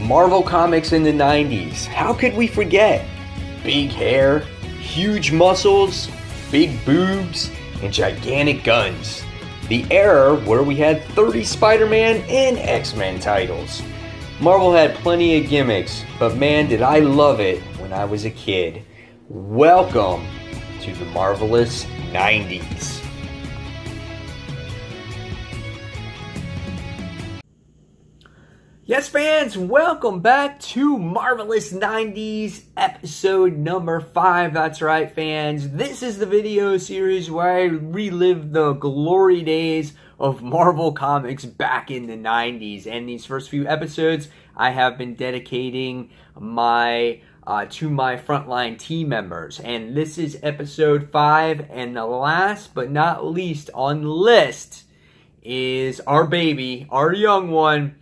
Marvel Comics in the 90s. How could we forget? Big hair, huge muscles, big boobs, and gigantic guns. The era where we had 30 Spider-Man and X-Men titles. Marvel had plenty of gimmicks, but man did I love it when I was a kid. Welcome to the marvelous 90s. Yes, fans, welcome back to Marvelous 90s episode number 5. That's right, fans. This is the video series where I relive the glory days of Marvel Comics back in the 90s. And these first few episodes, I have been dedicating to my frontline team members. And this is episode 5. And the last but not least on the list is our baby, our young one,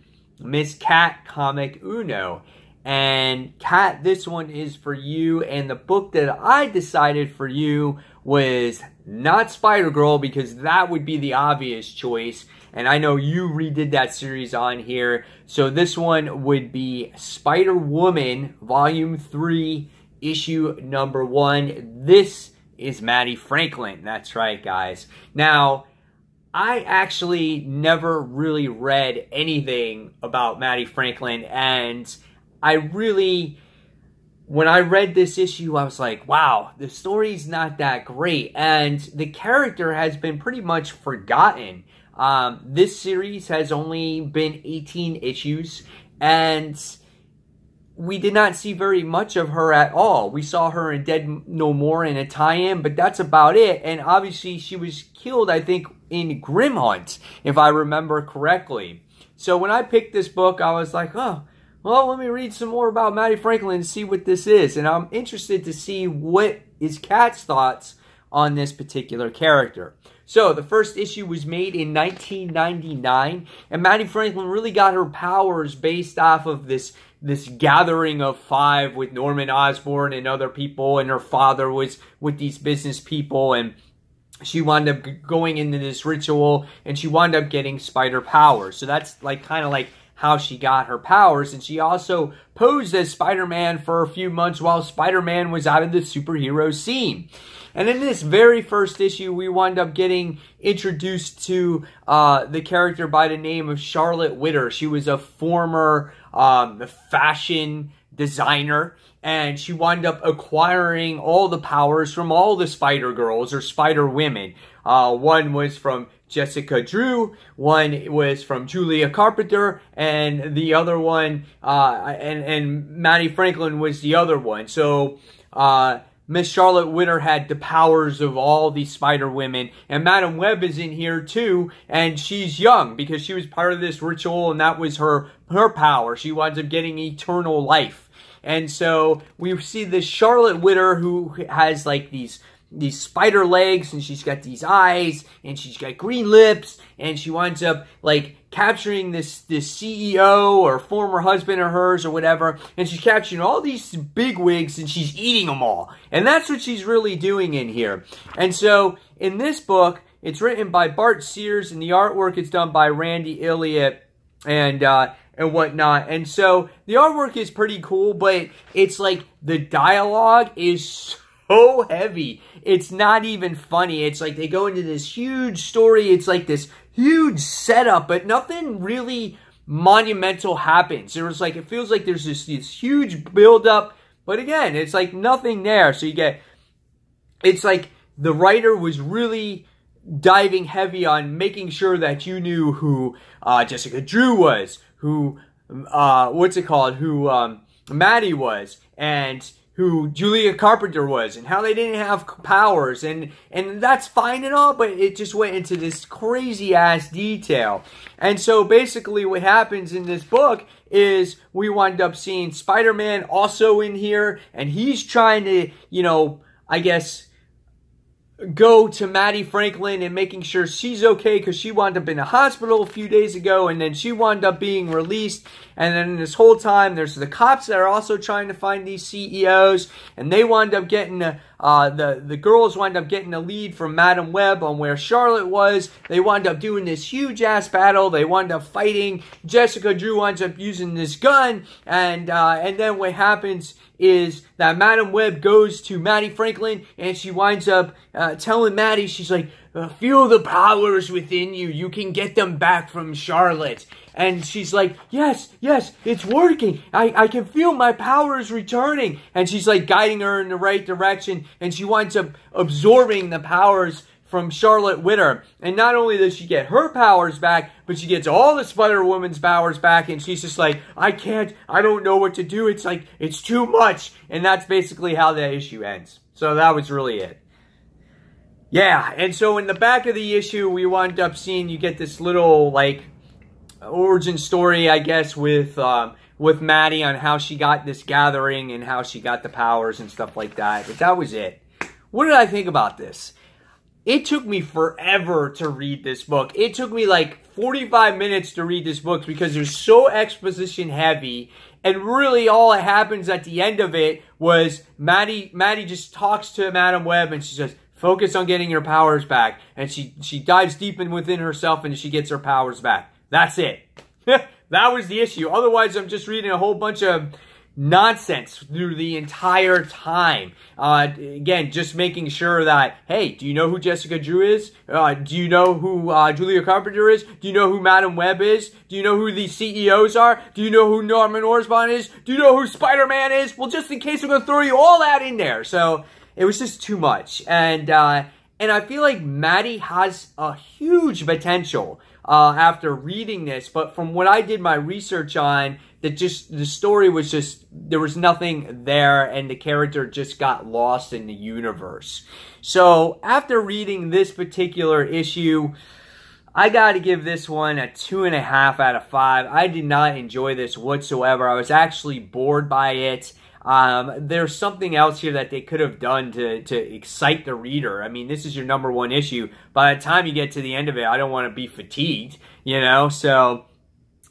Miss Cat Comic Uno. And Cat, this one is for you, and the book that I decided for you was not Spider-Girl, because that would be the obvious choice, and I know you redid that series on here, so this one would be Spider-Woman Volume 3, Issue number 1. This is Maddie Franklin. That's right, guys. Now, I actually never really read anything about Maddie Franklin, and when I read this issue, I was like, wow, the story's not that great, and the character has been pretty much forgotten. This series has only been 18 issues, and we did not see very much of her at all. We saw her in Dead No More in a tie-in, but that's about it. And obviously, she was killed, I think, in Grim Hunt, if I remember correctly. So when I picked this book, I was like, oh, well, let me read some more about Maddie Franklin and see what this is. And I'm interested to see what is Kat's thoughts on this particular character. So, the first issue was made in 1999, and Maddie Franklin really got her powers based off of this gathering of 5 with Norman Osborn and other people, and her father was with these business people, and she wound up going into this ritual, and she wound up getting spider powers. So that's kind of like how she got her powers, and she also posed as Spider-Man for a few months while Spider-Man was out of the superhero scene. And in this very first issue, we wound up getting introduced to the character by the name of Charlotte Witter. She was a former fashion designer, and she wound up acquiring all the powers from all the Spider-Girls, or Spider-Women. One was from Jessica Drew, one was from Julia Carpenter, and the other one, and Maddie Franklin was the other one. So, Miss Charlotte Witter had the powers of all these Spider-Women, and Madam Web is in here too, and she's young because she was part of this ritual, and that was her power. She winds up getting eternal life. And so we see this Charlotte Witter who has like these spider legs, and she's got these eyes, and she's got green lips, and she winds up like capturing this CEO or former husband of hers or whatever, and she's capturing all these bigwigs, and she's eating them all. And that's what she's really doing in here. And so in this book, it's written by Bart Sears, and the artwork is done by Randy Elliott and whatnot. And so the artwork is pretty cool, but it's like the dialogue is so heavy. It's not even funny. It's like they go into this huge story. It's like this huge setup, but nothing really monumental happens. It feels like there's this huge buildup, but again, it's like nothing there. So it's like the writer was really diving heavy on making sure that you knew who Jessica Drew was, who Maddie was, and who Julia Carpenter was, and how they didn't have powers, and that's fine and all, but it just went into this crazy-ass detail. And so basically what happens in this book is we wind up seeing Spider-Man also in here, and he's trying to, I guess, go to Maddie Franklin and making sure she's okay, because she wound up in a hospital a few days ago, and then she wound up being released. And then this whole time, there's the cops that are also trying to find these CEOs, and they wound up getting the girls wind up getting a lead from Madam Web on where Charlotte was. They wind up doing this huge-ass battle. They wind up fighting. Jessica Drew winds up using this gun, and then what happens is that Madam Web goes to Maddie Franklin, and she winds up telling Maddie, she's like, feel the powers within you. You can get them back from Charlotte. And she's like, yes, it's working. I can feel my powers returning. And she's like guiding her in the right direction, and she winds up absorbing the powers from Charlotte Witter. And not only does she get her powers back, but she gets all the Spider-Woman's powers back, and she's just like, I don't know what to do. It's like, it's too much. And that's basically how that issue ends. So that was really it. Yeah, and so in the back of the issue, we wind up seeing, you get this little, like, origin story, I guess, with Maddie on how she got this gathering and how she got the powers and stuff like that. But that was it. What did I think about this? It took me forever to read this book. It took me like 45 minutes to read this book because it was so exposition heavy. And really all that happens at the end of it was Maddie just talks to Madam Web, and she says, focus on getting your powers back. And she dives deep within herself, and she gets her powers back. That's it. That was the issue. Otherwise, I'm just reading a whole bunch of nonsense through the entire time. Again, just making sure that, hey, do you know who Jessica Drew is? Do you know who Julia Carpenter is? Do you know who Madam Web is? Do you know who the CEOs are? Do you know who Norman Osborn is? Do you know who Spider-Man is? Well, just in case, we're going to throw you all that in there. So it was just too much. And I feel like Maddie has a huge potential after reading this. But from what I did my research on, that just the story was just, there was nothing there, and the character just got lost in the universe. So after reading this particular issue, I got to give this one a 2.5 out of 5. I did not enjoy this whatsoever. I was actually bored by it. There's something else here that they could have done to excite the reader. I mean, this is your #1 issue. By the time you get to the end of it, I don't want to be fatigued, you know? So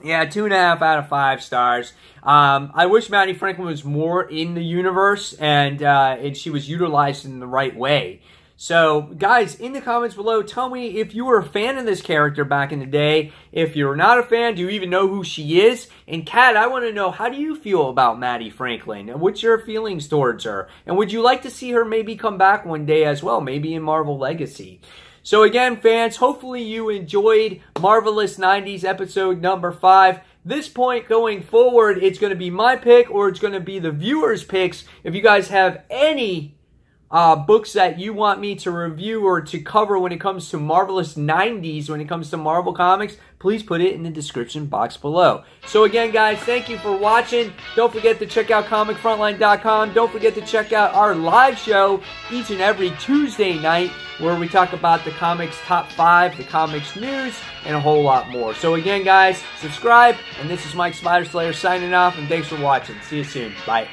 yeah, 2.5 out of 5 stars. I wish Maddie Franklin was more in the universe, and she was utilized in the right way. So, guys, in the comments below, tell me if you were a fan of this character back in the day. If you're not a fan, do you even know who she is? And Kat, I want to know, how do you feel about Maddie Franklin? And what's your feelings towards her? And would you like to see her maybe come back one day as well, maybe in Marvel Legacy? So again, fans, hopefully you enjoyed Marvelous 90s episode #5. This point going forward, it's going to be my pick, or it's going to be the viewers' picks. If you guys have any books that you want me to review or to cover when it comes to Marvelous 90s, when it comes to Marvel Comics, please put it in the description box below. So again, guys, thank you for watching. Don't forget to check out ComicFrontline.com. Don't forget to check out our live show each and every Tuesday night, where we talk about the comics top 5, the comics news, and a whole lot more. So again, guys, subscribe, and this is Mike Spider Slayer signing off, and thanks for watching. See you soon. Bye.